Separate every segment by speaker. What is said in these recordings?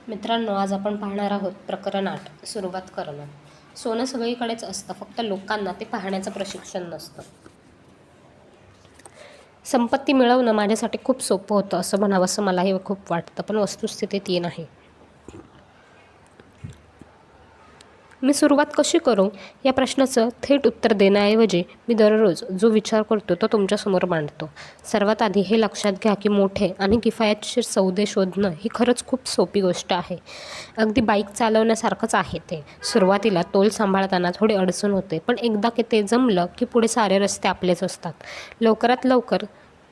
Speaker 1: मित्रांनो, आज आपण पाहणार आहोत प्रकरण 8. सुरुवात करणं. सोनं सगळीकडेच असतं, फक्त लोकांना ते पाहण्याचं प्रशिक्षण नसतं. संपत्ती मिळवणं माझ्यासाठी खूप सोपं होतं असं म्हणावंसं मलाही खूप वाटतं, पण वस्तुस्थिती ती नाही. मी सुरुवात कशी करू या प्रश्नाचं थेट उत्तर देण्याऐवजी मी दररोज जो विचार करतो तो तुमच्यासमोर मांडतो. सर्वात आधी हे लक्षात घ्या की मोठे आणि किफायतशीर सौदे शोधणं ही खरंच खूप सोपी गोष्ट आहे. अगदी बाईक चालवण्यासारखंच आहे ते. सुरुवातीला तोल सांभाळताना थोडी अडचण होते, पण एकदा की ते जमलं की पुढे सारे रस्ते आपलेच असतात. लवकरात लवकर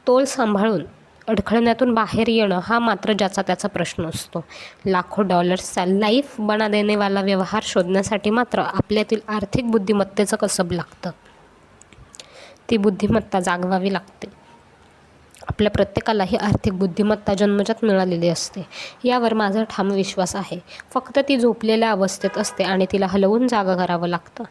Speaker 1: तोल सांभाळून अडखळण्यातून बाहेर येणं हा मात्र ज्याचा त्याचा प्रश्न असतो. लाखो डॉलर्सचा लाईफ बना देनेवाला व्यवहार शोधण्यासाठी मात्र आपल्यातील आर्थिक बुद्धिमत्तेचं कसब लागतं. ती बुद्धिमत्ता जागवावी लागते. आपल्या प्रत्येकाला ही आर्थिक बुद्धिमत्ता जन्मजात मिळालेली असते, यावर माझा ठाम विश्वास आहे. फक्त ती झोपलेल्या अवस्थेत असते आणि तिला हलवून जागा करावं लागतं.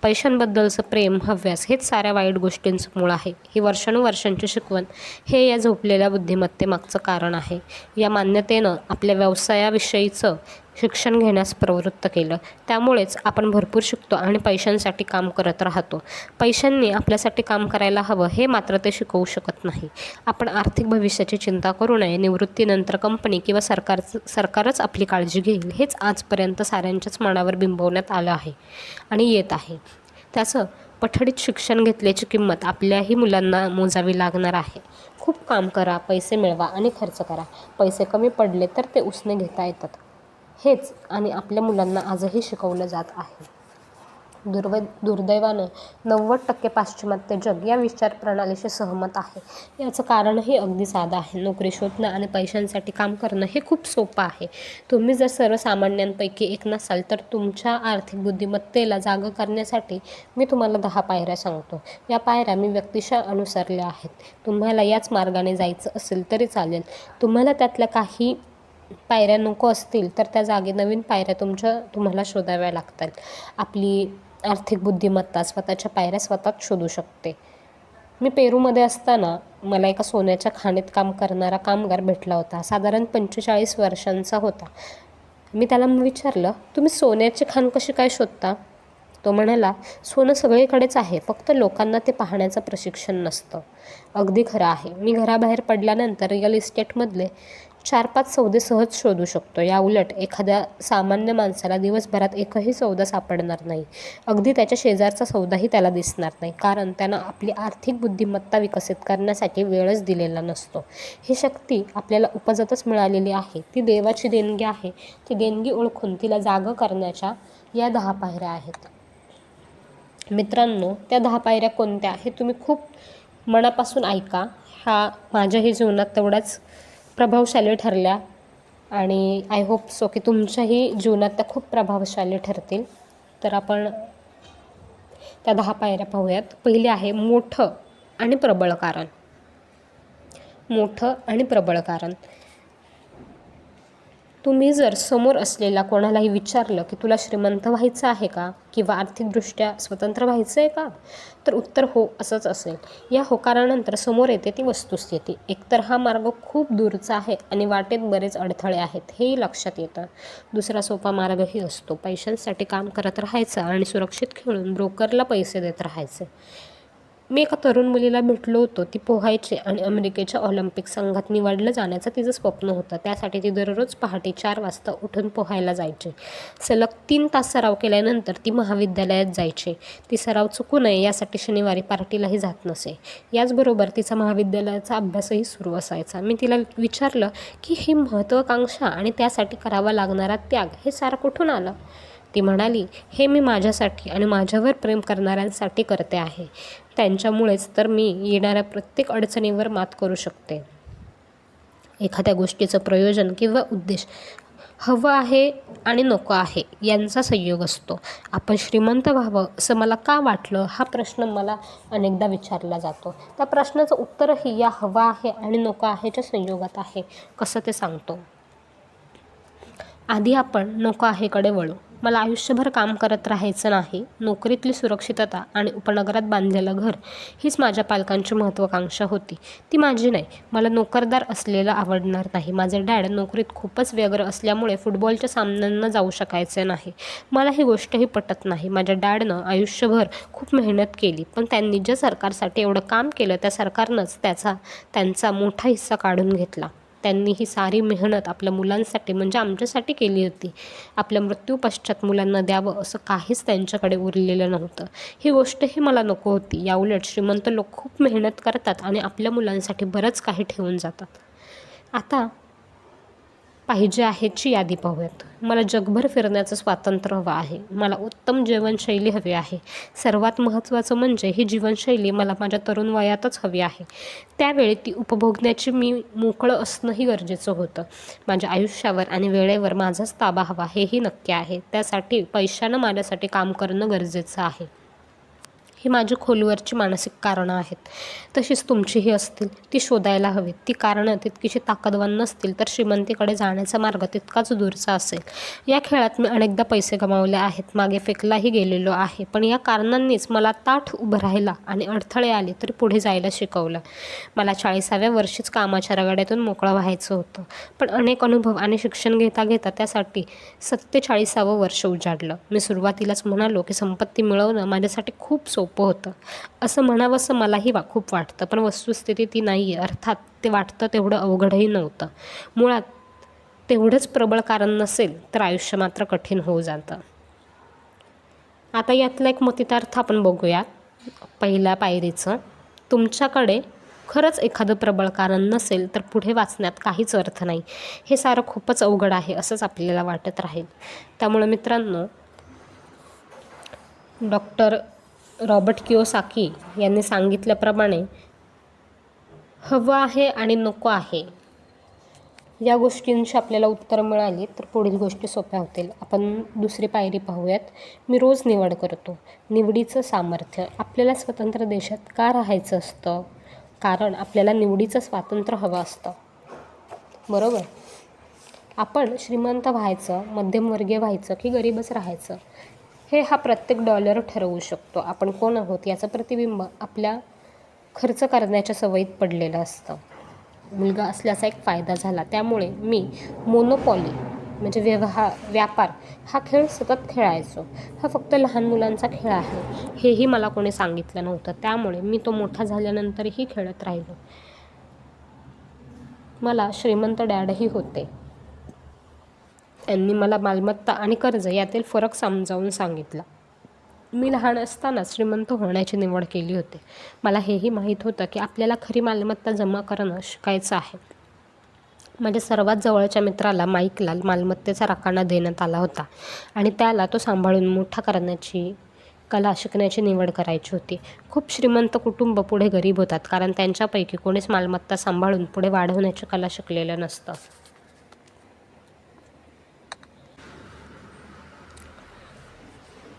Speaker 1: पैशांबद्दलचं प्रेम, हव्यास हेच साऱ्या वाईट गोष्टींचं मूळ आहे. ही वर्षानुवर्षांची शिकवण हे या झोपलेल्या बुद्धिमत्तेमागचं कारण आहे. या मान्यतेनं आपल्या व्यवसायाविषयीचं शिक्षण घेण्यास प्रवृत्त केलं. त्यामुळेच आपण भरपूर शिकतो आणि पैशांसाठी काम करत राहतो. पैशांनी आपल्यासाठी काम करायला हवं हे मात्र ते शिकवू शकत नाही. आपण आर्थिक भविष्याची चिंता करू नये, निवृत्तीनंतर कंपनी किंवा सरकारच आपली काळजी घेईल, हेच आजपर्यंत साऱ्यांच्याच मनावर बिंबवण्यात आलं आहे आणि येत आहे. त्याचं पठडीत शिक्षण घेतल्याची किंमत आपल्याही मुलांना मोजावी लागणार आहे. खूप काम करा, पैसे मिळवा आणि खर्च करा. पैसे कमी पडले तर ते उसने घेता येतात, हेच आणि आपल्या मुलांना आजही शिकवलं जात आहे. दुर्दैवानं 90% पाश्चिमात्य जग या विचारप्रणालीशी सहमत आहे. याचं कारणही अगदी साधं आहे. नोकरी शोधणं आणि पैशांसाठी काम करणं हे खूप सोपं आहे. तुम्ही जर सर्वसामान्यांपैकी एक नसाल तर तुमच्या आर्थिक बुद्धिमत्तेला जागं करण्यासाठी मी तुम्हाला 10 पायऱ्या सांगतो. या पायऱ्या मी व्यक्तिशः अनुसरल्या आहेत. तुम्हाला याच मार्गाने जायचं असेल तरी चालेल. तुम्हाला त्यातल्या काही पायऱ्या नको असतील तर त्या जागी नवीन पायऱ्या तुम्हाला शोधाव्या लागतात. आपली आर्थिक बुद्धिमत्ता स्वतःच्या पायऱ्या स्वतःच शोधू शकते. मी पेरूमध्ये असताना मला एका सोन्याच्या खाणीत काम करणारा कामगार भेटला होता. साधारण 45 वर्षांचा होता. मी त्याला विचारलं, तुम्ही सोन्याची खाण कशी काय शोधता? तो म्हणाला, सोनं सगळीकडेच आहे, फक्त लोकांना ते पाहण्याचं प्रशिक्षण नसतं. अगदी खरं आहे. मी घराबाहेर पडल्यानंतर रिअल इस्टेटमधले 4-5 सौदे सहज शोधू शकतो. याउलट एखाद्या सामान्य माणसाला दिवसभरात एकही सौदा सापडणार नाही. अगदी त्याच्या शेजारचा सौदाही त्याला दिसणार नाही, कारण त्यानं आपली आर्थिक बुद्धिमत्ता विकसित करण्यासाठी वेळच दिलेला नसतो. ही शक्ती आपल्याला उपजतच मिळालेली आहे. ती देवाची देणगी आहे. ती देणगी ओळखून तिला जागं करण्याच्या या 10 पायऱ्या आहेत. मित्रांनो, त्या 10 पायऱ्या कोणत्या हे तुम्ही खूप मनापासून ऐका. ह्या माझ्याही जीवनात तेवढ्याच प्रभावशाली ठरल्या आणि आय होप सो की तुमच्याही जीवनात त्या खूप प्रभावशाली ठरतील. तर आपण त्या 10 पायऱ्या पाहूयात. पहिली आहे मोठं आणि प्रबळ कारण. मोठं आणि प्रबळ कारण. तुम्ही जर समोर असलेल्या कोणालाही विचारलं की तुला श्रीमंत व्हायचं आहे का किंवा आर्थिकदृष्ट्या स्वतंत्र व्हायचं आहे का, तर उत्तर हो असंच असेल. या होकारानंतर समोर येते ती वस्तुस्थिती. एकतर हा मार्ग खूप दूरचा आहे आणि वाटेत बरेच अडथळे आहेत हेही लक्षात येतं. दुसरा सोपा मार्गही असतो. पैशांसाठी काम करत राहायचं आणि सुरक्षित खेळून ब्रोकरला पैसे देत राहायचे. मी एका तरुण मुलीला भेटलो होतो. ती पोहायची आणि अमेरिकेच्या ऑलिम्पिक संघात निवडलं जाण्याचं तिचं स्वप्न होतं. त्यासाठी ती दररोज पहाटे 4 वाजता उठून पोहायला जायची. सलग 3 तास सराव केल्यानंतर ती महाविद्यालयात जायची. ती सराव चुकू नये यासाठी शनिवारी पार्टीलाही जात नसे. याचबरोबर तिचा महाविद्यालयाचा अभ्यासही सुरू असायचा. मी तिला विचारलं की ही महत्त्वाकांक्षा आणि त्यासाठी करावा लागणारा त्याग हे सारं कुठून आलं? ती म्हणाली, हे मी माझ्यासाठी आणि माझ्यावर प्रेम करणाऱ्यांसाठी करते आहे. त्यांच्यामुळेच तर मी येणाऱ्या प्रत्येक अडचणीवर मात करू शकते. एखाद्या गोष्टीचं प्रयोजन किंवा उद्देश हवं आहे आणि नको आहे यांचा संयोग असतो. आपण श्रीमंत व्हावं असं मला का वाटलं हा प्रश्न मला अनेकदा विचारला जातो. त्या प्रश्नाचं उत्तरही या हवं आहे आणि नको आहेच्या संयोगात आहे. कसं ते सांगतो. आधी आपण नको आहेकडे वळू. मला आयुष्यभर काम करत राहायचं नाही. नोकरीतली सुरक्षितता आणि उपनगरात बांधलेलं घर हीच माझ्या पालकांची महत्त्वाकांक्षा होती. ती माझी नाही. मला नोकरदार असलेलं आवडणार नाही. माझे डॅड नोकरीत खूपच व्यग्र असल्यामुळे फुटबॉलच्या सामन्यांना जाऊ शकायचे नाही. मला ही गोष्टही पटत नाही. माझ्या डॅडनं आयुष्यभर खूप मेहनत केली, पण त्यांनी ज्या सरकारसाठी एवढं काम केलं त्या सरकारनंच त्यांचा मोठा हिस्सा काढून घेतला. त्यांनी ही सारी मेहनत आपल्या मुलांसाठी म्हणजे आमच्यासाठी केली होती. आपल्या मृत्यूपश्चात मुलांना द्यावं असं काहीच त्यांच्याकडे उरलेलं नव्हतं. ही गोष्टही मला नको होती. याउलट श्रीमंत लोक खूप मेहनत करतात आणि आपल्या मुलांसाठी बरंच काही ठेवून जातात. आता पाहिजे आहेची यादी पाहूयात. मला जगभर फिरण्याचं स्वातंत्र्य हवं आहे. मला उत्तम जीवनशैली हवी आहे. सर्वात महत्त्वाचं म्हणजे ही जीवनशैली मला माझ्या तरुण वयातच हवी आहे. त्यावेळी ती उपभोगण्याची मी मोकळं असणंही गरजेचं होतं. माझ्या आयुष्यावर आणि वेळेवर माझाच ताबा हवा हेही नक्की आहे. त्यासाठी पैशानं माझ्यासाठी काम करणं गरजेचं आहे. ही माझी खोलवरची मानसिक कारणं आहेत. तशीच तुमचीही असतील. ती शोधायला हवीत. ती कारणं तितकीशी ताकदवान नसतील तर श्रीमंतीकडे जाण्याचा मार्ग तितकाच दूरचा असेल. या खेळात मी अनेकदा पैसे गमावले आहेत. मागे फेकलाही गेलेलो आहे. पण या कारणांनीच मला ताठ उभं राहायला आणि अडथळे आले तरी पुढे जायला शिकवलं. मला 40व्या वर्षीच कामाच्या रगाड्यातून मोकळं व्हायचं होतं. पण अनेक अनुभव आणि शिक्षण घेता घेता त्यासाठी 47वं वर्ष उजाडलं. मी सुरुवातीलाच म्हणालो की संपत्ती मिळवणं माझ्यासाठी खूप सोपं होतं. असं म्हणावंसं मलाही खूप वाटतं, पण वस्तुस्थिती ती नाही आहे. अर्थात ते वाटतं तेवढं अवघडही नव्हतं. मुळात तेवढंच प्रबळ कारण नसेल तर आयुष्य मात्र कठीण होऊ जातं. आता यातला एक मतितार्थ आपण बघूया. पहिल्या पायरीचं, तुमच्याकडे खरंच एखादं प्रबळ कारण नसेल तर पुढे वाचण्यात काहीच अर्थ नाही. हे सारं खूपच अवघड आहे असंच आपल्याला वाटत राहील. त्यामुळे मित्रांनो, डॉक्टर रॉबर्ट कियोसाकी यांनी सांगितल्याप्रमाणे हवं आहे आणि नको आहे या गोष्टींची आपल्याला उत्तरं मिळाली तर पुढील गोष्टी सोप्या होतील. आपण दुसरी पायरी पाहूयात. मी रोज निवड करतो. निवडीचं सामर्थ्य. आपल्याला स्वतंत्र देशात का राहायचं असतं? कारण आपल्याला निवडीचं स्वातंत्र्य हवं असतं, बरोबर. आपण श्रीमंत व्हायचं, मध्यमवर्गीय व्हायचं की गरीबच राहायचं हे हा प्रत्येक डॉलर ठरवू शकतो. आपण कोण आहोत याचं प्रतिबिंब आपल्या खर्च करण्याच्या सवयीत पडलेलं असतं. मुलगा असल्याचा एक फायदा झाला. त्यामुळे मी मोनोपॉली म्हणजे व्यापार हा खेळ सतत खेळायचो. हा फक्त लहान मुलांचा खेळ आहे हेही मला कोणी सांगितलं नव्हतं. त्यामुळे मी तो मोठा झाल्यानंतरही खेळत राहिलो. मला श्रीमंत डॅडही होते. त्यांनी मला मालमत्ता आणि कर्ज यातील फरक समजावून सांगितला. मी लहान असतानाच श्रीमंत होण्याची निवड केली होती. मला हेही माहीत होतं की आपल्याला खरी मालमत्ता जमा करणं शिकायचं आहे. माझ्या सर्वात जवळच्या मित्राला माईकला मालमत्तेचा रकाना देण्यात आला होता आणि त्याला तो सांभाळून मोठा करण्याची कला शिकण्याची निवड करायची होती. खूप श्रीमंत कुटुंब पुढे गरीब होतात कारण त्यांच्यापैकी कोणीच मालमत्ता सांभाळून पुढे वाढवण्याची कला शिकलेलं नसतं.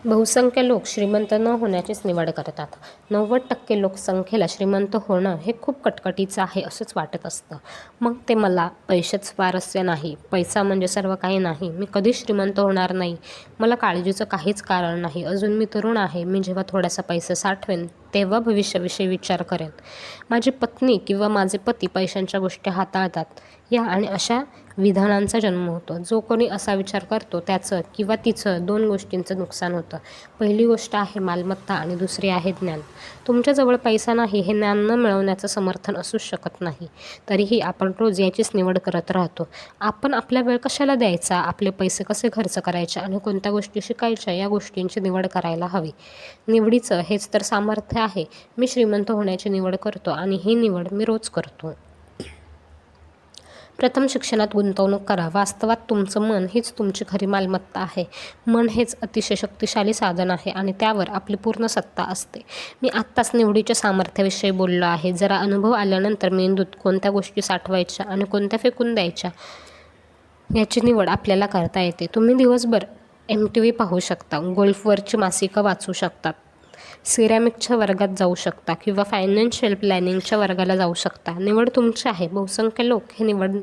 Speaker 1: बहुसंख्य लोक श्रीमंत न होण्याचीच निवड करतात. 90% लोकसंख्येला श्रीमंत होणं हे खूप कटकटीचं आहे असंच वाटत असतं. मग ते मला पैशात स्वारस्य नाही. पैसा म्हणजे सर्व काही नाही. मी कधीच श्रीमंत होणार नाही. मला काळजीचं काहीच कारण नाही. अजून मी तरुण आहे. मी जेव्हा थोडासा पैसा साठवेन तेव्हा भविष्याविषयी विचार करेन. माझी पत्नी किंवा माझे पती पैशांच्या गोष्टी हाताळतात या आणि अशा विधानांचा जन्म होतो. जो कोणी असा विचार करतो त्याचं किंवा तिचं 2 गोष्टींचं नुकसान होतं. पहिली गोष्ट आहे मालमत्ता आणि दुसरी आहे ज्ञान. तुमच्याजवळ पैसा नाही हे ज्ञान न मिळवण्याचं समर्थन असूच शकत नाही. तरीही आपण रोज याचीच निवड करत राहतो. आपण आपला वेळ कशाला द्यायचा, आपले पैसे कसे खर्च करायचे आणि कोणत्या गोष्टी शिकायच्या या गोष्टींची निवड करायला हवी. निवडीचं हेच तर सामर्थ्य आहे. मी श्रीमंत होण्याची निवड करतो आणि ही निवड मी रोज करतो. प्रथम शिक्षणात गुंतवणूक करा. वास्तवात तुमचं मन हीच तुमची खरी मालमत्ता आहे. मन हेच अतिशय शक्तिशाली साधन आहे आणि त्यावर आपली पूर्ण सत्ता असते. मी आत्ताच निवडीच्या सामर्थ्याविषयी बोललो आहे. जरा अनुभव आल्यानंतर मेंदूत कोणत्या गोष्टी साठवायच्या आणि कोणत्या फेकून द्यायच्या याची निवड आपल्याला करता येते. तुम्ही दिवसभर MTV पाहू शकता, गोल्फवरची मासिकं वाचू शकता, सिरॅमिकच्या वर्गात जाऊ शकता किंवा फायनान्शियल प्लॅनिंगच्या वर्गाला जाऊ शकता. निवड तुमची आहे. बहुसंख्य लोक हे निवड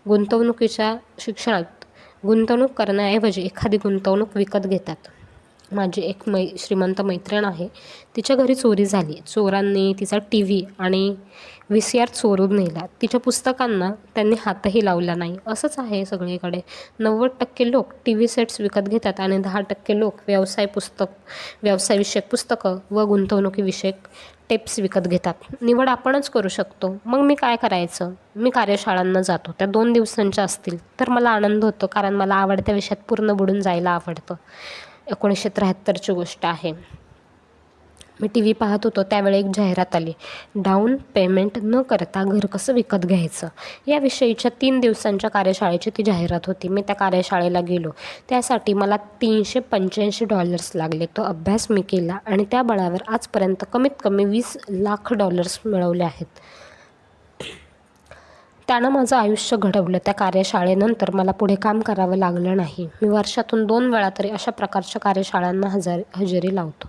Speaker 1: गुंतवणुकीच्या शिक्षणात गुंतवणूक करण्याऐवजी एखादी गुंतवणूक विकत घेतात. माझी एक श्रीमंत मैत्रीण आहे. तिच्या घरी चोरी झाली. चोरांनी तिचा TV आणि VCR चोरून नेला. तिच्या पुस्तकांना त्यांनी हातही लावला नाही. असंच आहे सगळीकडे. 90% लोक TV सेट्स विकत घेतात आणि 10% लोक व्यवसायविषयक पुस्तकं व गुंतवणुकीविषयक टिप्स विकत घेतात. निवड आपणच करू शकतो. मग मी काय करायचं? मी कार्यशाळांना जातो. त्या 2 दिवसांच्या असतील तर मला आनंद होतो, कारण मला आवडत्या विषयात पूर्ण बुडून जायला आवडतं. 1973ची गोष्ट आहे. मी TV पाहत होतो. त्यावेळी एक जाहिरात आली. डाऊन पेमेंट न करता घर कसं विकत घ्यायचं याविषयीच्या 3 दिवसांच्या कार्यशाळेची ती जाहिरात होती. मी त्या कार्यशाळेला गेलो. त्यासाठी मला $385 लागले. तो अभ्यास मी केला आणि त्या बळावर आजपर्यंत कमीत कमी $20 लाख मिळवले आहेत. त्यानं माझं आयुष्य घडवलं. त्या कार्यशाळेनंतर मला पुढे काम करावं लागलं नाही. मी वर्षातून 2 वेळा तरी अशा प्रकारच्या कार्यशाळांना हजेरी लावतो.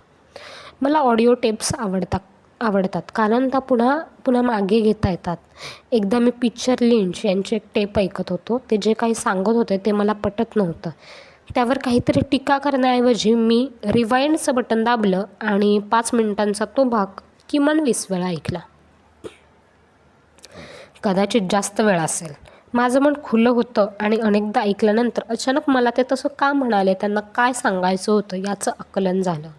Speaker 1: मला ऑडिओ टेप्स आवडतात कारण त्या पुन्हा मागे घेता येतात. एकदा मी पीटर लिंच यांचे एक टेप ऐकत होतो. ते जे काही सांगत होते ते मला पटत नव्हतं. त्यावर काहीतरी टीका करण्याऐवजी मी रिवाइंडचं बटन दाबलं आणि 5 मिनिटांचा तो भाग किमान 20 वेळा ऐकला. कदाचित जास्त वेळ असेल. माझं मन खुलं होतं आणि अनेकदा ऐकल्यानंतर अचानक मला ते तसं का म्हणाले, त्यांना काय सांगायचं होतं याचं आकलन झालं.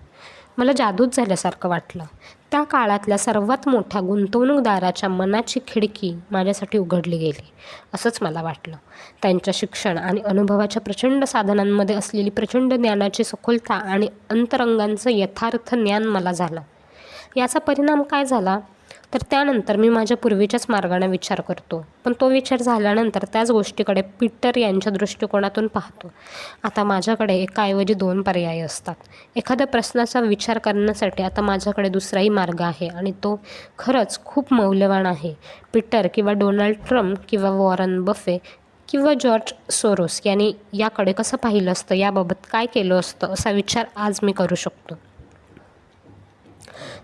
Speaker 1: मला जादूच झाल्यासारखं वाटलं. त्या काळातल्या सर्वात मोठ्या गुंतवणूकदाराच्या मनाची खिडकी माझ्यासाठी उघडली गेली असंच मला वाटलं. त्यांच्या शिक्षण आणि अनुभवाच्या प्रचंड साधनांमध्ये असलेली प्रचंड ज्ञानाची सखोलता आणि अंतरंगांचं यथार्थ ज्ञान मला झालं. याचा परिणाम काय झाला तर त्यानंतर मी माझ्या पूर्वीच्याच मार्गाने विचार करतो. पण तो विचार झाल्यानंतर त्याच गोष्टीकडे पीटर यांच्या दृष्टिकोनातून पाहतो. आता माझ्याकडे एकाऐवजी 2 पर्याय असतात. एखाद्या प्रश्नाचा विचार करण्यासाठी आता माझ्याकडे दुसराही मार्ग आहे आणि तो खरंच खूप मौल्यवान आहे. पीटर किंवा डोनाल्ड ट्रम्प किंवा वॉरन बफे किंवा जॉर्ज सोरोस यांनी याकडे कसं पाहिलं असतं, याबाबत काय केलं असतं, असा विचार आज मी करू शकतो.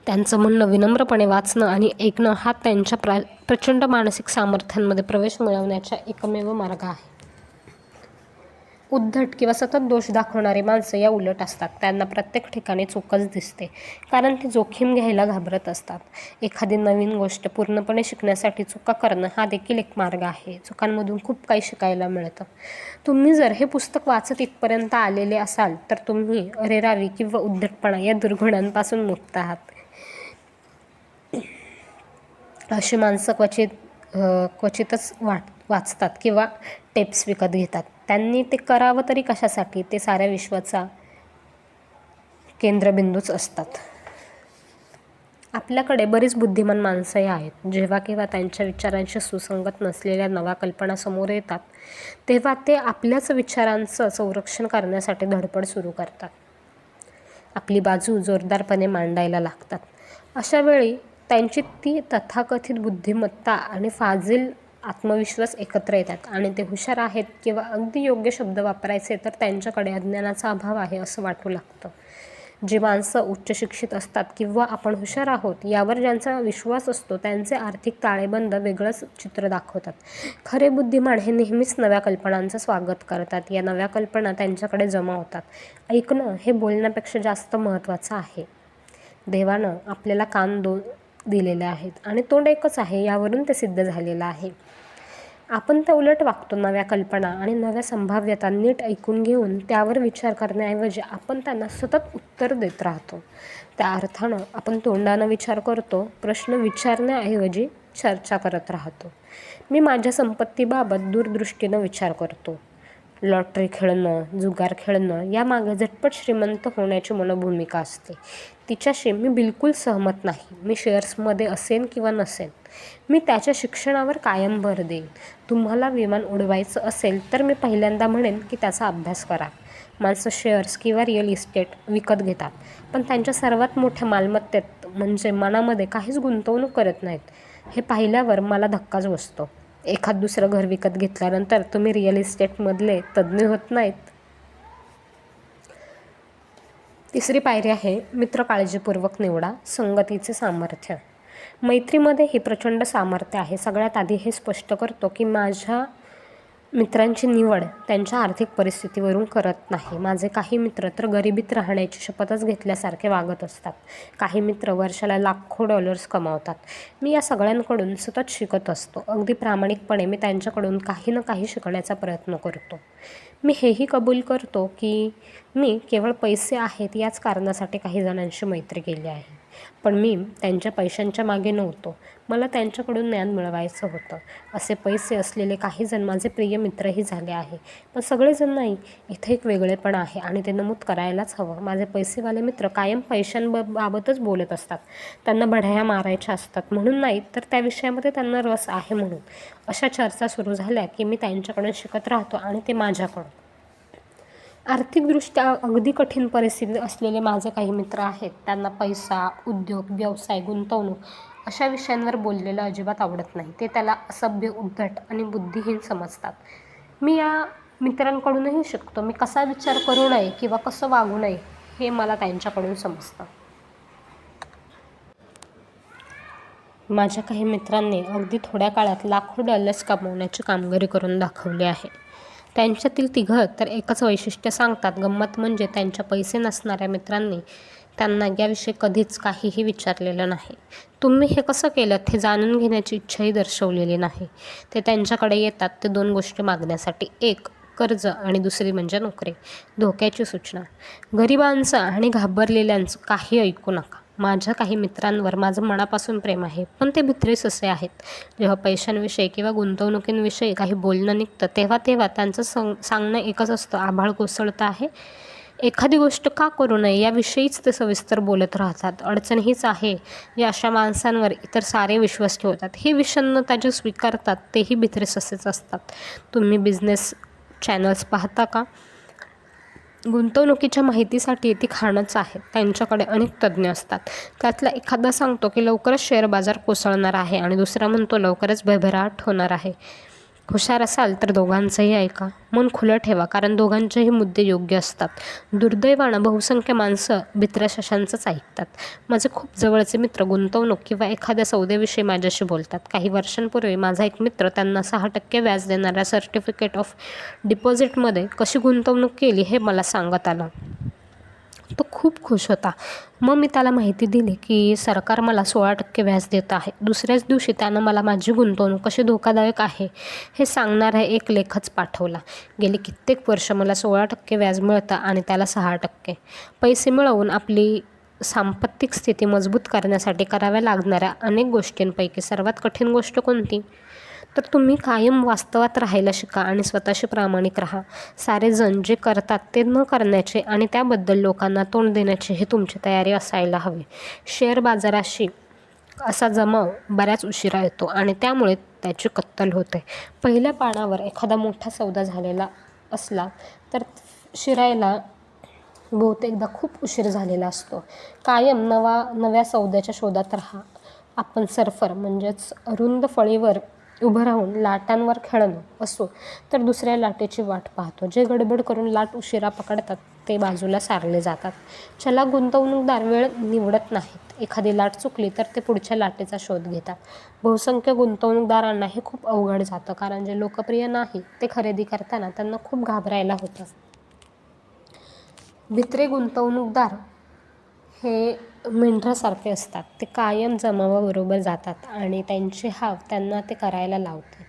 Speaker 1: त्यांचं म्हणणं विनम्रपणे वाचणं आणि ऐकणं हा त्यांच्या प्रचंड मानसिक सामर्थ्यांमध्ये प्रवेश मिळवण्याचा एकमेव मार्ग आहे. उद्धट किंवा सतत दोष दाखवणारी माणसं या उलट असतात. त्यांना प्रत्येक ठिकाणी चूकच दिसते, कारण ती जोखीम घ्यायला घाबरत असतात. एखादी नवीन गोष्ट पूर्णपणे शिकण्यासाठी चुका करणं हा देखील एक मार्ग आहे. चुकांमधून खूप काही शिकायला मिळतं. तुम्ही जर हे पुस्तक वाचत इथपर्यंत आलेले असाल तर तुम्ही अरेरावी किंवा उद्धटपणा या दुर्गुणांपासून मुक्त आहात. अशी माणसं क्वचितच वाचतात किंवा टेप्स विकत घेतात. त्यांनी ते करावं तरी कशासाठी? ते साऱ्या विश्वाचा केंद्रबिंदूच असतात. आपल्याकडे बरीच बुद्धिमान माणसंही आहेत. जेव्हा केव्हा त्यांच्या विचारांशी सुसंगत नसलेल्या नव्या कल्पना समोर येतात तेव्हा ते आपल्याच विचारांचं संरक्षण करण्यासाठी धडपड सुरू करतात. आपली बाजू जोरदारपणे मांडायला लागतात. अशा वेळी त्यांची ती तथाकथित बुद्धिमत्ता आणि फाजील आत्मविश्वास एकत्र येतात आणि ते हुशार आहेत किंवा अगदी योग्य शब्द वापरायचे तर त्यांच्याकडे अज्ञानाचा अभाव आहे असं वाटू लागतं. जी माणसं उच्च शिक्षित असतात किंवा आपण हुशार आहोत यावर ज्यांचा विश्वास असतो त्यांचे आर्थिक ताळेबंद वेगळंच चित्र दाखवतात. खरे बुद्धिमान हे नेहमीच नव्या कल्पनांचं स्वागत करतात. या नव्या कल्पना त्यांच्याकडे जमा होतात. ऐकणं हे बोलण्यापेक्षा जास्त महत्त्वाचं आहे. देवानं आपल्याला कान दिलेले आहेत आणि तोंड एकच आहे यावरून ते सिद्ध झालेलं आहे. आपण त्या उलट वागतो. नव्या कल्पना आणि नव्या संभाव्यता नीट ऐकून घेऊन त्यावर विचार करण्याऐवजी आपण त्यांना सतत उत्तर देत राहतो. त्या अर्थानं आपण तोंडानं विचार करतो, प्रश्न विचारण्याऐवजी चर्चा करत राहतो. मी माझ्या संपत्तीबाबत दूरदृष्टीनं विचार करतो. लॉटरी खेळणं, जुगार खेळणं यामागे झटपट श्रीमंत होण्याची मनोभूमिका असते. तिच्याशी मी बिलकुल सहमत नाही. मी शेअर्समध्ये असेन किंवा नसेन, मी त्याच्या शिक्षणावर कायम भर देईन. तुम्हाला विमान उडवायचं असेल तर मी पहिल्यांदा म्हणेन की त्याचा अभ्यास करा. माणसं शेअर्स किंवा रिअल इस्टेट विकत घेतात पण त्यांच्या सर्वात मोठ्या मालमत्तेत म्हणजे मनामध्ये काहीच गुंतवणूक करत नाहीत. हे पाहिल्यावर मला धक्काच बसतो. एखाद दुसरं घर विकत घेतल्यानंतर तुम्ही रिअल इस्टेटमधले तज्ज्ञ होत नाहीत. तिसरी पायरी आहे मित्र काळजीपूर्वक निवडा. संगतीचे सामर्थ्य. मैत्रीमध्ये ही प्रचंड सामर्थ्य आहे. सगळ्यात आधी हे स्पष्ट करतो की माझ्या मित्रांची निवड त्यांच्या आर्थिक परिस्थितीवरून करत नाही. माझे काही मित्र तर गरिबीत राहण्याची शपथच घेतल्यासारखे वागत असतात. काही मित्र वर्षाला लाखो डॉलर्स कमावतात. मी या सगळ्यांकडून सतत शिकत असतो. अगदी प्रामाणिकपणे मी त्यांच्याकडून काही ना काही शिकण्याचा प्रयत्न करतो. मी हेही कबूल करतो की मी केवळ पैसे आहेत याच कारणासाठी काही जणांशी मैत्री केली आहे. पण मी त्यांच्या पैशांच्या मागे नव्हतो. मला त्यांच्याकडून ज्ञान मिळवायचं होतं. असे पैसे असलेले काही जण माझे प्रिय मित्रही झाले आहे. पण सगळेजण नाही. इथे एक वेगळेपण आहे आणि ते नमूद करायलाच हवं. माझे पैसेवाले मित्र कायम पैशांबाबतच बोलत असतात. त्यांना बढाया मारायच्या असतात म्हणून नाही, तर त्या विषयामध्ये त्यांना रस आहे म्हणून. अशा चर्चा सुरू झाल्या की मी त्यांच्याकडून शिकत राहतो आणि ते माझ्याकडून. आर्थिकदृष्ट्या अगदी कठीण परिस्थितीत असलेले माझे काही मित्र आहेत. त्यांना पैसा, उद्योग, व्यवसाय, गुंतवणूक अशा विषयांवर बोललेलं अजिबात आवडत नाही. ते त्याला असभ्य, उद्धट आणि बुद्धिहीन समजतात. मी या मित्रांकडूनही शिकतो. मी कसा विचार करू नये किंवा कसं वागू नये हे मला त्यांच्याकडून समजतं. माझ्या काही मित्रांनी अगदी थोड्या काळात लाखो डॉलर्स कमवण्याची कामगिरी करून दाखवली आहे. त्यांच्यातील तिघं तर एकच वैशिष्ट्य सांगतात. गंमत म्हणजे त्यांच्या पैसे नसणाऱ्या मित्रांनी त्यांना याविषयी कधीच काहीही विचारलेलं नाही. तुम्ही हे कसं केलंत हे जाणून घेण्याची इच्छाही दर्शवलेली नाही. ते त्यांच्याकडे येतात ते 2 गोष्टी मागण्यासाठी. एक कर्ज आणि दुसरी म्हणजे नोकरी. धोक्याची सूचना. गरिबांचं आणि घाबरलेल्यांचं काही ऐकू नका. माझ्या काही मित्रांवर माझं मनापासून प्रेम आहे, पण ते भित्रीस असे आहेत. जेव्हा पैशांविषयी किंवा गुंतवणुकींविषयी काही बोलणं निघतं तेव्हा त्यांचं सांगणं एकच असतं, आभाळ कोसळतं आहे. एखादी गोष्ट का करू नये याविषयीच ते सविस्तर बोलत राहतात. अडचण हीच आहे या अशा माणसांवर इतर सारे विश्वास ठेवतात. हे विषण्णता जे स्वीकारतात तेही भित्रीस असेच असतात. तुम्ही बिझनेस चॅनल्स पाहता का? गुंतवणुकीच्या माहितीसाठी ती खाणच आहे. त्यांच्याकडे अनेक तज्ज्ञ असतात. त्यातला एखादा सांगतो की लवकरच शेअर बाजार कोसळणार आहे आणि दुसरा म्हणतो लवकरच भरभराट होणार आहे. हुशार असाल तर दोघांचंही ऐका. मन खुलं ठेवा, कारण दोघांचेही मुद्दे योग्य असतात. दुर्दैवानं बहुसंख्य माणसं भित्र्या शशांचंच ऐकतात. माझे खूप जवळचे मित्र गुंतवणूक किंवा एखाद्या सौद्याविषयी माझ्याशी बोलतात. काही वर्षांपूर्वी माझा एक मित्र त्यांना 6% व्याज देणाऱ्या सर्टिफिकेट ऑफ डिपॉझिटमध्ये कशी गुंतवणूक केली हे मला सांगत आला. तो खूप खुश होता. मग मी त्याला माहिती दिली की सरकार मला 16% व्याज देत आहे. दुसऱ्याच दिवशी त्यानं मला माझी गुंतवणूक कशी धोकादायक आहे हे सांगणारा एक लेखच पाठवला. गेली कित्येक वर्ष मला 16% व्याज मिळतं आणि त्याला 6%. पैसे मिळवून आपली सांपत्तिक स्थिती मजबूत करण्यासाठी कराव्या लागणाऱ्या अनेक गोष्टींपैकी सर्वात कठीण गोष्ट कोणती? तर तुम्ही कायम वास्तवात राहायला शिका आणि स्वतःशी प्रामाणिक राहा. सारेजण जे करतात ते न करण्याचे आणि त्याबद्दल लोकांना तोंड देण्याची ही तुमची तयारी असायला हवी. शेअर बाजाराशी असा जमाव बऱ्याच उशिरा येतो आणि त्यामुळे त्याची कत्तल होते. पहिल्या पानावर एखादा मोठा सौदा झालेला असला तर शिरायला बहुतेकदा खूप उशीर झालेला असतो. कायम नव्या सौद्याच्या शोधात राहा. आपण सर्फर म्हणजेच रुंद फळीवर उभं राहून लाटांवर खेळणं असो तर दुसऱ्या लाटेची वाट पाहतो. जे गडबड करून लाट उशिरा पकडतात ते बाजूला सारले जातात. चला गुंतवणूकदार वेळ निवडत नाहीत. एखादी लाट चुकली तर ते पुढच्या लाटेचा शोध घेतात. बहुसंख्य गुंतवणूकदारांना हे खूप अवघड जातं, कारण जे लोकप्रिय नाही ते खरेदी करताना त्यांना खूप घाबरायला होतं. भित्रे गुंतवणूकदार हे मेंढरासारखे असतात. ते कायम जमावाबरोबर जातात आणि त्यांची हाव त्यांना ते करायला लावते.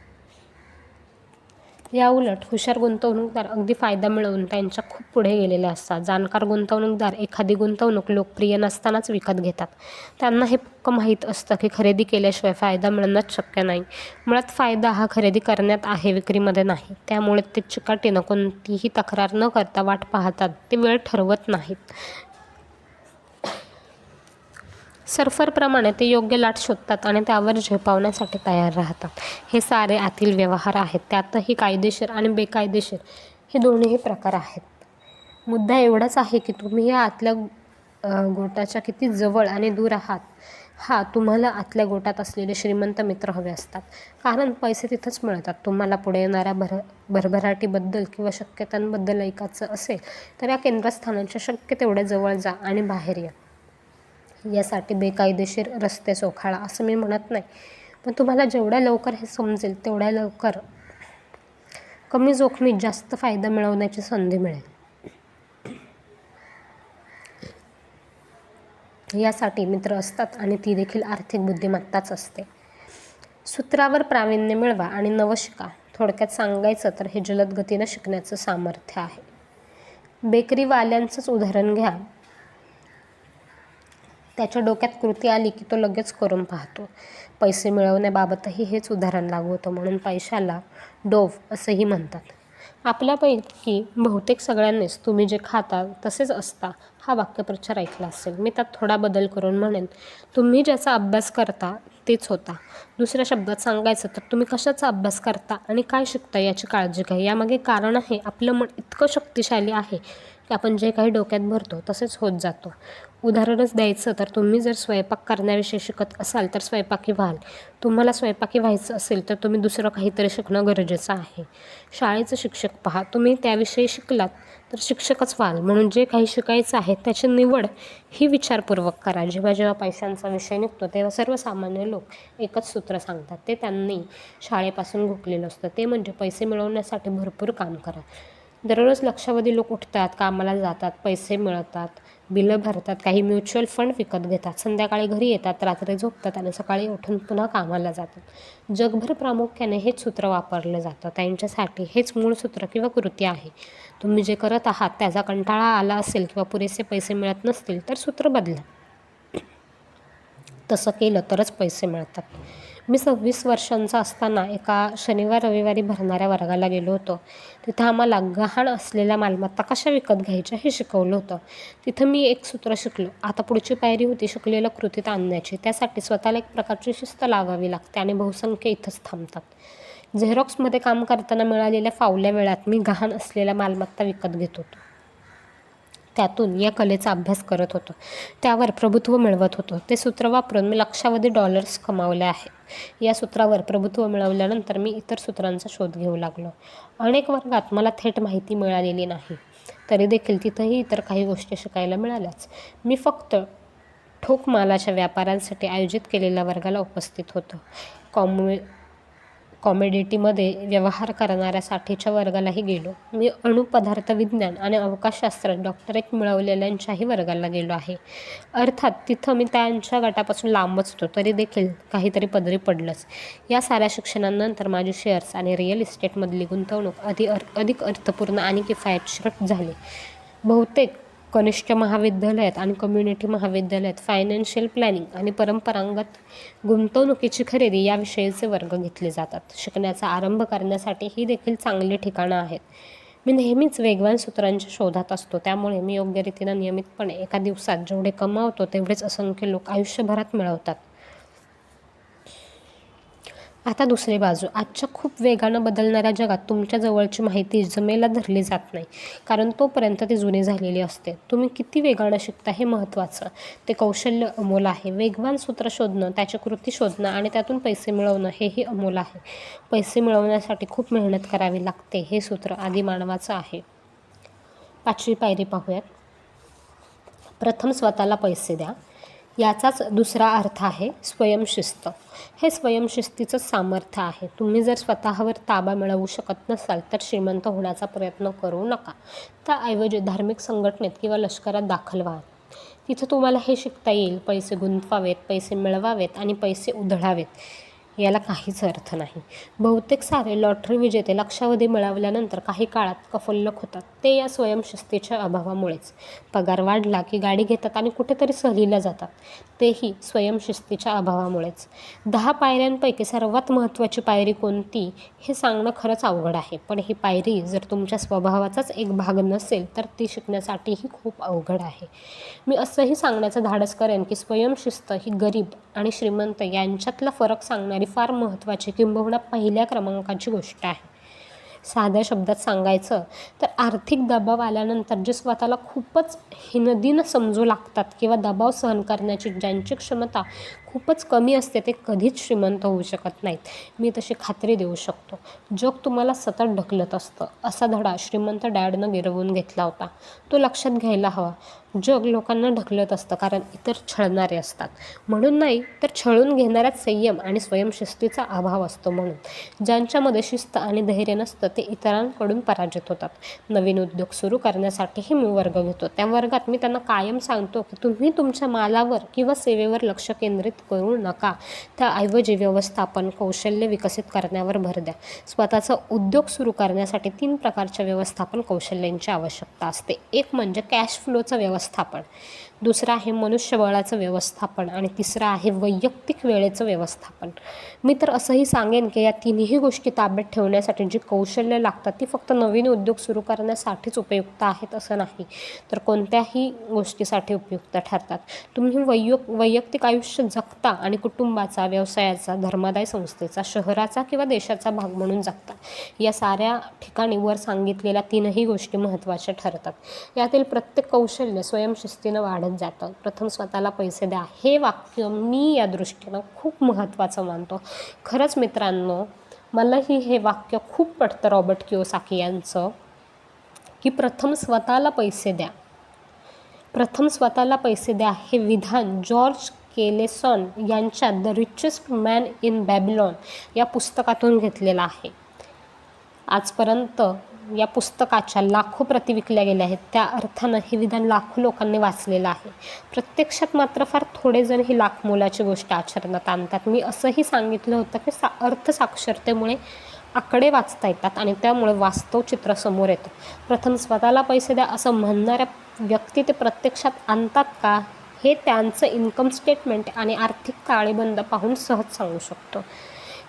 Speaker 1: याउलट हुशार गुंतवणूकदार अगदी फायदा मिळवून त्यांच्या खूप पुढे गेलेले असतात. जाणकार गुंतवणूकदार एखादी गुंतवणूक लोकप्रिय नसतानाच विकत घेतात. त्यांना हे पक्क माहीत असतं की खरेदी केल्याशिवाय फायदा मिळणंच शक्य नाही. मुळात फायदा हा खरेदी करण्यात आहे, विक्रीमध्ये नाही. त्यामुळे ते चिकाटीनं कोणतीही तक्रार न करता वाट पाहतात. ते वेळ ठरवत नाहीत. सर्फरप्रमाणे ते योग्य लाट शोधतात आणि त्यावर झेपावण्यासाठी तयार राहतात. हे सारे आतील व्यवहार आहेत. त्यातही कायदेशीर आणि बेकायदेशीर हे दोन्हीही प्रकार आहेत. मुद्दा एवढाच आहे की तुम्ही या आतल्या गोटाच्या किती जवळ आणि दूर आहात. तुम्हाला आतल्या गोटात असलेले श्रीमंत मित्र हवे असतात, कारण पैसे तिथंच मिळतात. तुम्हाला पुढे येणाऱ्या भरभराटीबद्दल किंवा शक्यतांबद्दल ऐकायचं असेल तर या केंद्रस्थानांच्या शक्य तेवढ्या जवळ जा आणि बाहेर या. यासाठी बेकायदेशीर रस्ते चोखाळा असं मी म्हणत नाही, पण तुम्हाला जेवढ्या लवकर हे समजेल तेवढ्या लवकर कमी जोखमीत जास्त फायदा मिळवण्याची संधी मिळेल. यासाठी मित्र असतात आणि ती देखील आर्थिक बुद्धिमत्ताच असते. सूत्रावर प्रावीण्य मिळवा आणि नवं शिका. थोडक्यात सांगायचं तर हे जलद गतीनं शिकण्याचं सामर्थ्य आहे. बेकरीवाल्यांचंच उदाहरण घ्या. त्याच्या डोक्यात कृती आली की तो लगेच करून पाहतो. पैसे मिळवण्याबाबतही हेच उदाहरण लागू होतं. म्हणून पैशाला डोव असंही म्हणतात. आपल्यापैकी बहुतेक सगळ्यांनीच तुम्ही जे खाता तसेच असता हा वाक्यप्रचार ऐकला असेल. मी त्यात थोडा बदल करून म्हणेन, तुम्ही ज्याचा अभ्यास करता तेच होता. दुसऱ्या शब्दात सांगायचं तर तुम्ही कशाचा अभ्यास करता आणि काय शिकता याची काळजी घ्या. यामागे कारण आहे, आपलं मन इतकं शक्तिशाली आहे की आपण जे काही डोक्यात भरतो तसेच होत जातो. उदाहरणच द्यायचं तर तुम्ही जर स्वयंपाक करण्याविषयी शिकत असाल तर स्वयंपाकी व्हाल. तुम्हाला स्वयंपाकी व्हायचं असेल तर तुम्ही दुसरं काहीतरी शिकणं गरजेचं आहे. शाळेचं शिक्षक पहा, तुम्ही त्याविषयी शिकलात तर शिक्षकच व्हाल. म्हणून जे काही शिकायचं आहे त्याची निवड ही विचारपूर्वक करा. जेव्हा जेव्हा पैशांचा विषय निघतो तेव्हा सर्वसामान्य लोक एकच सूत्र सांगतात. ते त्यांनी शाळेपासून घुकलेलं असतं. ते म्हणजे पैसे मिळवण्यासाठी भरपूर काम करा. दररोज लक्षावधी लोक उठतात, कामाला जातात, पैसे मिळवतात, बिलं भरतात, काही म्युच्युअल फंड विकत घेतात, संध्याकाळी घरी येतात, रात्री झोपतात आणि सकाळी उठून पुन्हा कामाला जातात. जगभर प्रामुख्याने हेच सूत्र वापरलं जातं. त्यांच्यासाठी हेच मूळ सूत्र किंवा कृती आहे. तुम्ही जे करत आहात त्याचा कंटाळा आला असेल किंवा पुरेसे पैसे मिळत नसतील तर सूत्र बदला. तसं केलं तरच पैसे मिळतात. मी 26 वर्षांचा असताना एका शनिवार-रविवारी भरणाऱ्या वर्गाला गेलो होतो. तिथं आम्हाला गहाण असलेल्या मालमत्ता कशा विकत घ्यायच्या हे शिकवलं होतं. तिथं मी एक सूत्र शिकलो. आता पुढची पायरी होती शिकलेलं कृतीत आणण्याची. त्यासाठी स्वतःला एक प्रकारची शिस्त लावावी लागते आणि बहुसंख्य इथंच थांबतात. झेरॉक्समध्ये काम करताना मिळालेल्या फावल्या वेळात मी गहाण असलेल्या मालमत्ता विकत घेत होतो. त्यातून या कलेचा अभ्यास करत होतो. त्यावर प्रभुत्व मिळवत होतो. ते सूत्र वापरून मी लक्षावधी डॉलर्स कमावले आहेत. या सूत्रावर प्रभुत्व मिळवल्यानंतर मी इतर सूत्रांचा शोध घेऊ लागलो. अनेक वर्गात मला थेट माहिती मिळालेली नाही. तरी देखील तिथंही इतर काही गोष्टी शिकायला मिळाल्याच. मी फक्त ठोक मालाच्या व्यापाऱ्यांसाठी आयोजित केलेल्या वर्गाला उपस्थित होतो. कॉमोडिटीमध्ये व्यवहार करणाऱ्यासाठीच्या वर्गालाही गेलो. मी अणुपदार्थ विज्ञान आणि अवकाशशास्त्रात डॉक्टरेट मिळवलेल्यांच्याही वर्गाला गेलो आहे. अर्थात तिथं मी त्यांच्या गटापासून लांबच होतो. तरी देखील काहीतरी पदरी पडलंच. या साऱ्या शिक्षणानंतर माझी शेअर्स आणि रिअल इस्टेटमधली गुंतवणूक अधिक अर्थपूर्ण आणि किफायतशीर झाली. बहुतेक कनिष्ठ महाविद्यालयात आणि कम्युनिटी महाविद्यालयात फायनान्शियल प्लॅनिंग आणि परंपरागत गुंतवणुकीची खरेदी याविषयीचे वर्ग घेतले जातात. शिकण्याचा आरंभ करण्यासाठी ही देखील चांगली ठिकाणं आहेत. मी नेहमीच वेगवान सूत्रांच्या शोधात असतो. त्यामुळे मी योग्य रीतीनं नियमितपणे एका दिवसात जेवढे कमावतो तेवढेच असंख्य लोक आयुष्यभरात मिळवतात. आता दुसरी बाजू. आजच्या खूप वेगानं बदलणाऱ्या जगात तुमच्या जवळची माहिती जमेला धरली जात नाही. कारण तोपर्यंत ती जुनी झालेली असते. तुम्ही किती वेगानं शिकता हे महत्त्वाचं. ते कौशल्य अमोल आहे. वेगवान सूत्र शोधणं, त्याची कृती शोधणं आणि त्यातून पैसे मिळवणं हेही अमोल आहे. पैसे मिळवण्यासाठी खूप मेहनत करावी लागते. हे सूत्र आदिमानवाचं आहे. 5वी पायरी पाहूयात. प्रथम स्वतःला पैसे द्या. याचाच दुसरा अर्थ आहे स्वयंशिस्त. हे स्वयंशिस्तीचंच सामर्थ्य आहे. तुम्ही जर स्वतःवर ताबा मिळवू शकत नसाल तर श्रीमंत होण्याचा प्रयत्न करू नका. त्याऐवजी धार्मिक संघटनेत किंवा लष्करात दाखल व्हा. तिथं तुम्हाला हे शिकता येईल, पैसे गुंतवावेत, पैसे मिळवावेत आणि पैसे उधळावेत. याला काहीच अर्थ नाही. बहुतेक सारे लॉटरी विजेते लक्षावधी मिळवल्यानंतर काही काळात कफोल्लक होतात. ते या स्वयंशिस्तीच्या अभावामुळेच. पगार वाढला की गाडी घेतात आणि कुठेतरी सहलीला जातात. तेही स्वयंशिस्तीच्या अभावामुळेच. 10 पायऱ्यांपैकी सर्वात महत्त्वाची पायरी कोणती हे सांगणं खरंच अवघड आहे. पण ही पायरी जर तुमच्या स्वभावाचाच एक भाग नसेल तर ती शिकण्यासाठीही खूप अवघड आहे. मी असंही सांगण्याचं धाडस करेन की स्वयंशिस्त ही गरीब आणि श्रीमंत यांच्यातला फरक सांगणारी फार महत्त्वाची किंबहुना पहिल्या क्रमांकाची गोष्ट आहे. साध्या शब्दात सांगायचं तर आर्थिक दबाव आल्यानंतर जे स्वतःला खूपच हिनदिन समजू लागतात किंवा दबाव सहन करण्याची ज्यांची क्षमता खूपच कमी असते ते कधीच श्रीमंत होऊ शकत नाहीत. मी तशी खात्री देऊ शकतो. जग तुम्हाला सतत ढकलत असतं. असा धडा श्रीमंत डॅडनं गिरवून घेतला होता. तो लक्षात घ्यायला हवा. जग लोकांना ढकलत असतं कारण इतर छळणारे असतात म्हणून नाही, तर छळून घेणाऱ्यात संयम आणि स्वयंशिस्तीचा अभाव असतो म्हणून. ज्यांच्यामध्ये शिस्त आणि धैर्य नसतं ते इतरांकडून पराजित होतात. नवीन उद्योग सुरू करण्यासाठीही मी वर्ग घेतो. त्या वर्गात मी त्यांना कायम सांगतो की तुम्ही तुमच्या मालावर किंवा सेवेवर लक्ष केंद्रित करू नका. त्याऐवजी व्यवस्थापन कौशल्य विकसित करण्यावर भर द्या. स्वतःचा उद्योग सुरू करण्यासाठी 3 प्रकारच्या व्यवस्थापन कौशल्यांची आवश्यकता असते. एक म्हणजे कॅश फ्लोचं व्यवस्थापन, दुसरं आहे मनुष्यबळाचं व्यवस्थापन आणि तिसरं आहे वैयक्तिक वेळेचं व्यवस्थापन. मी तर असंही सांगेन की या तिन्ही गोष्टी ताब्यात ठेवण्यासाठी जी कौशल्य लागतात ती फक्त नवीन उद्योग सुरू करण्यासाठीच उपयुक्त आहेत असं नाही, तर कोणत्याही गोष्टीसाठी उपयुक्त ठरतात. तुम्ही वैयक्तिक आयुष्य जगता आणि कुटुंबाचा, व्यवसायाचा, धर्मादाय संस्थेचा, शहराचा किंवा देशाचा भाग म्हणून जगता. या साऱ्या ठिकाणी वर सांगितलेल्या 3ही गोष्टी महत्त्वाच्या ठरतात. यातील प्रत्येक कौशल्य स्वयंशिस्तीनं वाढत जातं. प्रथम स्वतःला पैसे द्या हे वाक्य मी या दृष्टीनं खूप महत्त्वाचं मानतो. खरंच मित्रांनो, मलाही हे वाक्य खूप पटतं रॉबर्ट कियोसाकी यांचं, की प्रथम स्वतःला पैसे द्या. प्रथम स्वतःला पैसे द्या हे विधान जॉर्ज केलेसॉन यांच्या the richest man in Babylon या पुस्तकातून घेतलेलं आहे. आजपर्यंत या पुस्तकाच्या लाखो प्रती विकल्या गेल्या आहेत. त्या अर्थानं हे विधान लाखो लोकांनी वाचलेलं आहे. प्रत्यक्षात मात्र फार थोडे जण ही लाख मोलाची गोष्ट आचरणात आणतात. मी असंही सांगितलं होतं की अर्थसाक्षरतेमुळे आकडे वाचता येतात आणि त्यामुळे वास्तव चित्र समोर येतं. प्रथम स्वतःला पैसे द्या असं म्हणणाऱ्या व्यक्ती ते प्रत्यक्षात आणतात का हे त्यांचं इन्कम स्टेटमेंट आणि आर्थिक ताळेबंद पाहून सहज सांगू शकतो.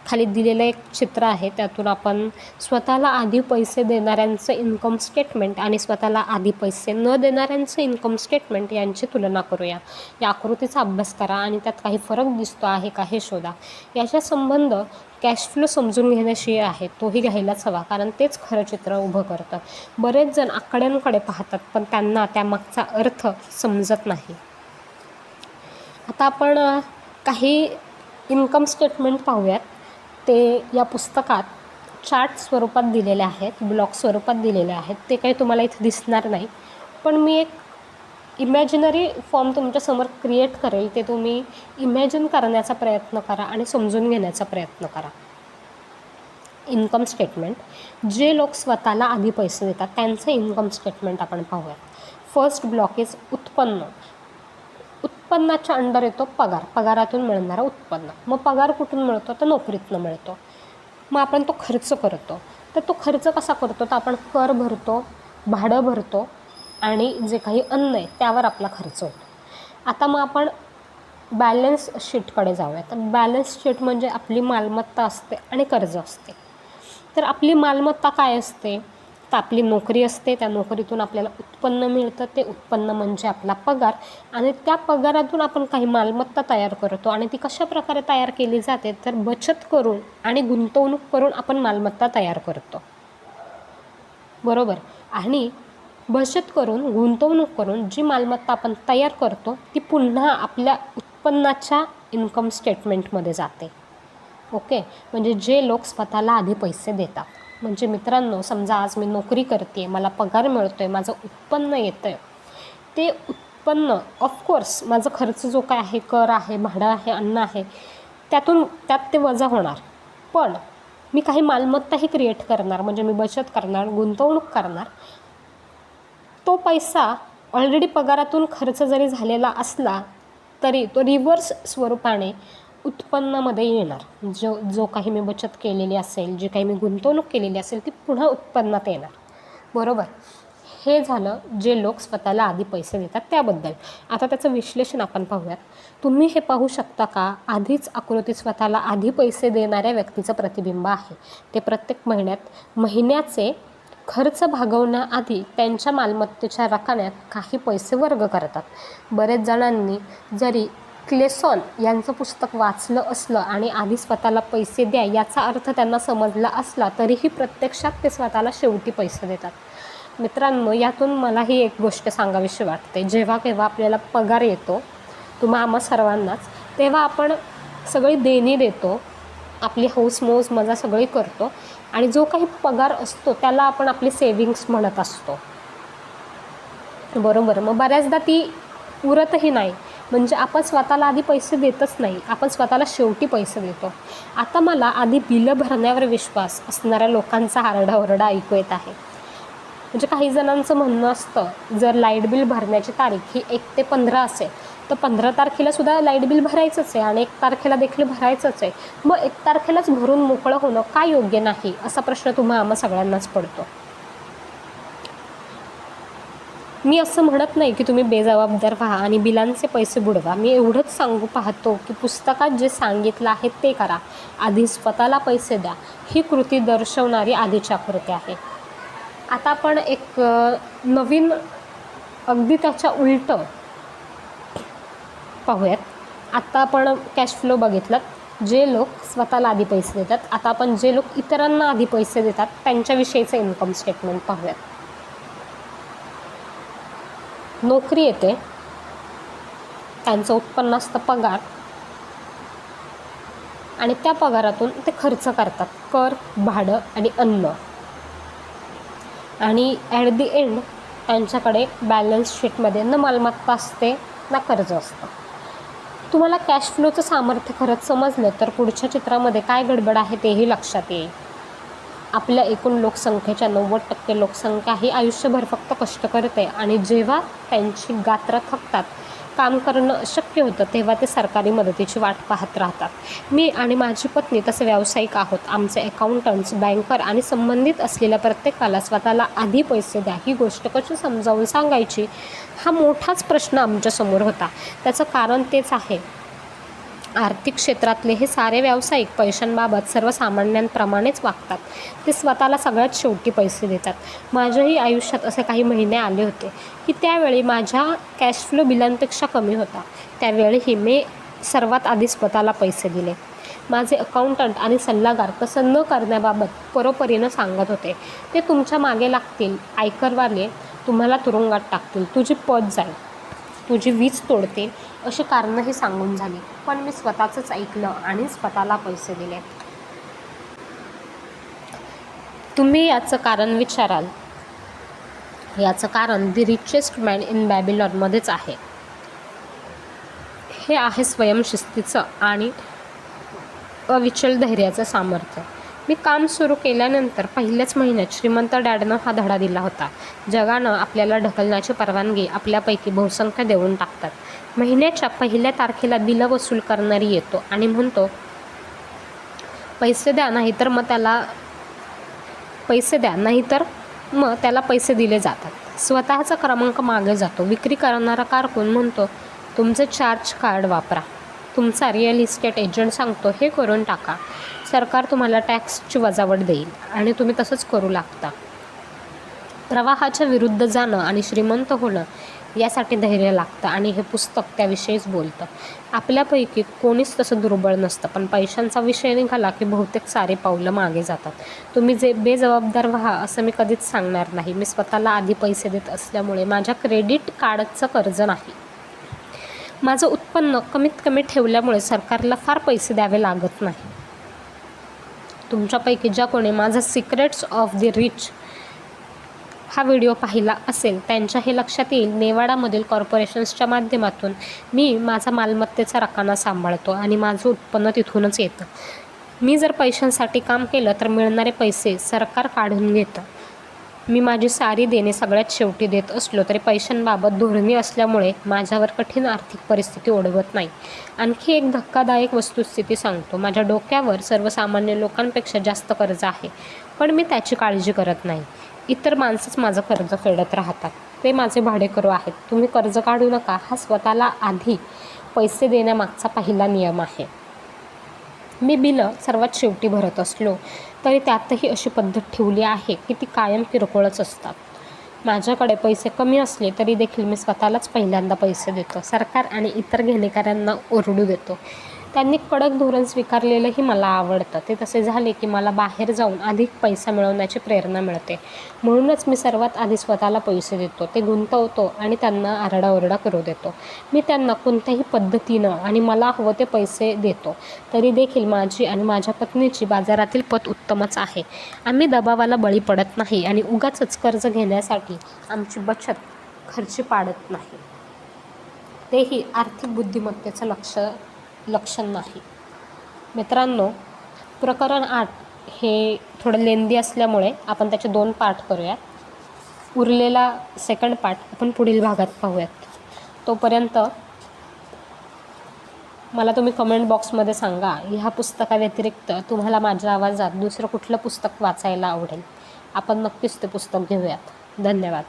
Speaker 1: खाली दिलेलं एक चित्र आहे, त्यातून आपण स्वतःला आधी पैसे देणाऱ्यांचं इन्कम स्टेटमेंट आणि स्वतःला आधी पैसे न देणाऱ्यांचं इन्कम स्टेटमेंट यांची तुलना करूया. या आकृतीचा अभ्यास करा आणि त्यात काही फरक दिसतो आहे का हे शोधा. याचा संबंध कॅश फ्लो समजून घेण्याशी आहे, तोही घ्यायलाच हवा, कारण तेच खरं चित्र उभं करतं. बरेच जण आकड्यांकडे पाहतात पण त्यांना त्यामागचा अर्थ समजत नाही. आता आपण काही इन्कम स्टेटमेंट पाहूयात. ते या पुस्तकात चार्ट स्वरूपात दिलेले आहेत, ब्लॉक स्वरूपात दिलेले आहेत. ते काही तुम्हाला इथे दिसणार नाही, पण मी एक इमॅजिनरी फॉर्म तुमच्यासमोर क्रिएट करेल. ते तुम्ही इमॅजिन करण्याचा प्रयत्न करा आणि समजून घेण्याचा प्रयत्न करा. इन्कम स्टेटमेंट, जे लोक स्वतःला आधी पैसे देतात त्यांचं इन्कम स्टेटमेंट आपण पाहूयात. फर्स्ट ब्लॉक इज उत्पन्न. उत्पन्नाच्या अंडर येतो पगार, पगारातून मिळणारं उत्पन्न. मग पगार कुठून मिळतो? तर नोकरीतनं मिळतो. मग आपण तो खर्च करतो. तर तो खर्च कसा करतो? तर आपण कर भरतो, भाडं भरतो आणि जे काही अन्न आहे त्यावर आपला खर्च होतो. आता मग आपण बॅलन्स शीटकडे जाऊया. तर बॅलन्स शीट म्हणजे आपली मालमत्ता असते आणि कर्ज असते. तर आपली मालमत्ता काय असते? तर आपली नोकरी असते, त्या नोकरीतून आपल्याला उत्पन्न मिळतं. ते उत्पन्न म्हणजे आपला पगार आणि त्या पगारातून आपण काही मालमत्ता तयार करतो आणि ती कशा प्रकारे तयार केली जाते? तर बचत करून आणि गुंतवणूक करून आपण मालमत्ता तयार करतो, बरोबर. आणि बचत करून, गुंतवणूक करून जी मालमत्ता आपण तयार करतो ती पुन्हा आपल्या उत्पन्नाच्या इन्कम स्टेटमेंटमध्ये जाते. ओके, म्हणजे जे लोक स्वतःला आधी पैसे देतात, म्हणजे मित्रांनो, समजा आज मी नोकरी करते, मला पगार मिळतो आहे, माझं उत्पन्न येतं आहे. ते उत्पन्न ऑफकोर्स माझं खर्च जो काय आहे, कर आहे, भाडं आहे, अन्न आहे, त्यात ते वजा होणार. पण मी काही मालमत्ताही क्रिएट करणार, म्हणजे मी बचत करणार, गुंतवणूक करणार. तो पैसा ऑलरेडी पगारातून खर्च जरी झालेला असला तरी तो रिव्हर्स स्वरूपाने उत्पन्नामध्ये येणार. जो काही मी बचत केलेली असेल, जी काही मी गुंतवणूक केलेली असेल ती पुन्हा उत्पन्नात येणार, बरोबर. हे झालं जे लोक स्वतःला आधी पैसे देतात त्याबद्दल. आता त्याचं विश्लेषण आपण पाहूयात. तुम्ही हे पाहू शकता का? आधीच आकृती स्वतःला आधी पैसे देणाऱ्या व्यक्तीचं प्रतिबिंब आहे. ते प्रत्येक महिन्याचे खर्च भागवण्याआधी त्यांच्या मालमत्तेच्या रकण्यात काही पैसे वर्ग करतात. बरेच जणांनी जरी क्लेसॉन यांचं पुस्तक वाचलं असलं आणि आधी स्वतःला पैसे द्या याचा अर्थ त्यांना समजला असला तरीही प्रत्यक्षात ते स्वतःला शेवटी पैसे देतात. मित्रांनो, यातून मलाही एक गोष्ट सांगावीशी वाटते. जेव्हा केव्हा आपल्याला पगार येतो, आम्हा सर्वांनाच, तेव्हा आपण सगळी देणी देतो, आपली हौस मौज मजा सगळी करतो आणि जो काही पगार असतो त्याला आपण आपली सेविंग्स म्हणत असतो, बरोबर. मग बऱ्याचदा ती उरतही नाही, म्हणजे आपण स्वतःला आधी पैसे देतच नाही, आपण स्वतःला शेवटी पैसे देतो. आता मला आधी बिलं भरण्यावर विश्वास असणाऱ्या लोकांचा आरडाओरडा ऐकू येत आहे. म्हणजे काही जणांचं म्हणणं असतं, जर लाईट बिल भरण्याची तारीख ही 1 ते 15 असेल तर 15 तारखेला सुद्धा लाईट बिल भरायचंच आहे आणि 1 तारखेला देखील भरायचंच आहे. मग 1 तारखेलाच भरून मोकळं होणं का योग्य नाही, असा प्रश्न तुम्हा आम्हा सगळ्यांनाच पडतो. मी असं म्हणत नाही की तुम्ही बेजबाबदार व्हा आणि बिलांचे पैसे बुडवा. मी एवढंच सांगू पाहतो की पुस्तकात जे सांगितलं आहे ते करा. आधी स्वतःला पैसे द्या. ही कृती दर्शवणारी आधीची आकृती आहे. आता आपण एक नवीन अगदी त्याच्या उलटं पाहूयात. आता आपण कॅश फ्लो बघितलं, जे लोक स्वतःला आधी पैसे देतात. आता आपण जे लोक इतरांना आधी पैसे देतात त्यांच्याविषयीचं इन्कम स्टेटमेंट पाहूयात. नोकरी येते, त्यांचं उत्पन्न असतं पगार, आणि त्या पगारातून ते खर्च करतात, कर, भाडं आणि अन्न. आणि ॲट दी एंड त्यांच्याकडे बॅलन्स शीटमध्ये न मालमत्ता असते ना कर्ज असतं. तुम्हाला कॅश फ्लोचं सामर्थ्य खरंच समजलं तर पुढच्या चित्रामध्ये काय गडबड आहे तेही लक्षात येईल. आपल्या एकूण लोकसंख्येच्या 90% लोकसंख्या ही आयुष्यभर फक्त कष्ट करते आणि जेव्हा त्यांची गात्रं थकतात, काम करणं अशक्य होतं, तेव्हा ते सरकारी मदतीची वाट पाहत राहतात. मी आणि माझी पत्नी तसे व्यावसायिक आहोत. आमचे अकाउंटंट्स, बँकर आणि संबंधित असलेल्या प्रत्येकाला स्वतःला आधी पैसे द्या ही गोष्ट कशी समजावून सांगायची, हा मोठाच प्रश्न आमच्यासमोर होता. त्याचं कारण तेच आहे, आर्थिक क्षेत्रातले हे सारे व्यावसायिक पैशांबाबत सर्वसामान्यांप्रमाणेच वागतात. ते स्वतःला सगळ्यात शेवटी पैसे देतात. माझ्याही आयुष्यात असे काही महिने आले होते की त्यावेळी माझ्या कॅश फ्लो बिलांपेक्षा कमी होता. त्यावेळीही मी सर्वात आधी स्वतःला पैसे दिले. माझे अकाउंटंट आणि सल्लागार तसं न करण्याबाबत परोपरीनं सांगत होते. ते तुमच्या मागे लागतील, आयकरवाले तुम्हाला तुरुंगात टाकतील, तुझी पत जाईल, तुझी वीज तोडतील, अशी कारणंही सांगून झाली. पण मी स्वतःचंच ऐकलं आणि स्वतःला पैसे दिले. तुम्ही याचं कारण विचाराल, याचं कारण द रिचेस्ट मॅन इन बॅबिलॉनमध्येच आहे. हे आहे स्वयंशिस्तीचं आणि अविचल धैर्याचं सामर्थ्य. मी काम सुरू केल्यानंतर पहिल्याच महिन्यात श्रीमंत डॅडनं हा धडा दिला होता. जगानं आपल्याला ढकलण्याची परवानगी आपल्यापैकी बहुसंख्य देऊन टाकतात. महिन्याच्या पहिल्या तारखेला बिलं वसूल करणारी येतो आणि म्हणतो, पैसे द्या, नाहीतर मग त्याला पैसे दिले जातात. स्वतःचा क्रमांक मागे जातो. विक्री करणारा कारकून म्हणतो, तुमचे चार्ज कार्ड वापरा. तुमचा रिअल इस्टेट एजंट सांगतो, हे करून टाका. सरकार तुम्हाला टॅक्सची वजावट देईल आणि तुम्ही तसंच करू लागता. प्रवाहाच्या विरुद्ध जाणं आणि श्रीमंत होणं यासाठी धैर्य लागतं आणि हे पुस्तक त्याविषयीच बोलतं. आपल्यापैकी कोणीच तसं दुर्बळ नसतं, पण पैशांचा विषय निघाला की बहुतेक सारी पावलं मागे जातात. तुम्ही बेजबाबदार व्हा असं मी कधीच सांगणार नाही. मी स्वतःला आधी पैसे देत असल्यामुळे माझ्या क्रेडिट कार्डचं कर्ज नाही. माझं उत्पन्न कमीत कमी ठेवल्यामुळे सरकारला फार पैसे द्यावे लागत नाही. तुमच्यापैकी ज्या कोणी माझा सिक्रेट्स ऑफ द रिच हा व्हिडिओ पाहिला असेल त्यांच्या हे लक्षात येईल, नेवाडामधील कॉर्पोरेशन्सच्या माध्यमातून मी माझा मालमत्तेचा रकाना सांभाळतो आणि माझं उत्पन्न तिथूनच येतं. मी जर पैशांसाठी काम केलं तर मिळणारे पैसे सरकार काढून घेतं. मी माझी सारी देणे सगळ्यात शेवटी देत असलो तरी पैशांबाबत धोरणी असल्यामुळे माझ्यावर कठीण आर्थिक परिस्थिती ओढवत नाही. आणखी एक धक्कादायक वस्तुस्थिती सांगतो. माझ्या डोक्यावर सर्वसामान्य लोकांपेक्षा जास्त कर्ज आहे, पण मी त्याची काळजी करत नाही. इतर माणसंच माझं कर्ज फेडत राहतात. ते माझे भाडेकरू आहेत. तुम्ही कर्ज काढू नका, हा स्वतःला आधी पैसे देण्यामागचा पहिला नियम आहे. मी बिलं सर्वात शेवटी भरत असलो तरी त्यातही अशी पद्धत ठेवली आहे की ती कायम किरकोळच असतात. माझ्याकडे पैसे कमी असले तरी देखील मी स्वतःलाच पहिल्यांदा पैसे देतो. सरकार आणि इतर घेणेकऱ्यांना ओरडू देतो. त्यांनी कडक धोरण स्वीकारलेलंही मला आवडतं. ते तसे झाले की मला बाहेर जाऊन अधिक पैसा मिळवण्याची प्रेरणा मिळते. म्हणूनच मी सर्वात आधी स्वतःला पैसे देतो, ते गुंतवतो आणि त्यांना आरडाओरडा करू देतो. मी त्यांना कोणत्याही पद्धतीनं आणि मला हवं ते पैसे देतो. तरी देखील माझी आणि माझ्या पत्नीची बाजारातील पत उत्तमच आहे. आम्ही दबावाला बळी पडत नाही आणि उगाचच कर्ज घेण्यासाठी आमची बचत खर्ची पाडत नाही. तेही आर्थिक बुद्धिमत्तेचं लक्षण नाही. मित्रांनो, प्रकरण 8 हे थोडं लेंदी असल्यामुळे आपण त्याचे 2 पार्ट करूयात. उरलेला सेकंड पार्ट आपण पुढील भागात पाहूयात. तोपर्यंत मला तुम्ही कमेंट बॉक्समध्ये सांगा, ह्या पुस्तकाव्यतिरिक्त तुम्हाला माझ्या आवाजात दुसरं कुठलं पुस्तक वाचायला आवडेल. आपण नक्कीच ते पुस्तक घेऊयात. धन्यवाद.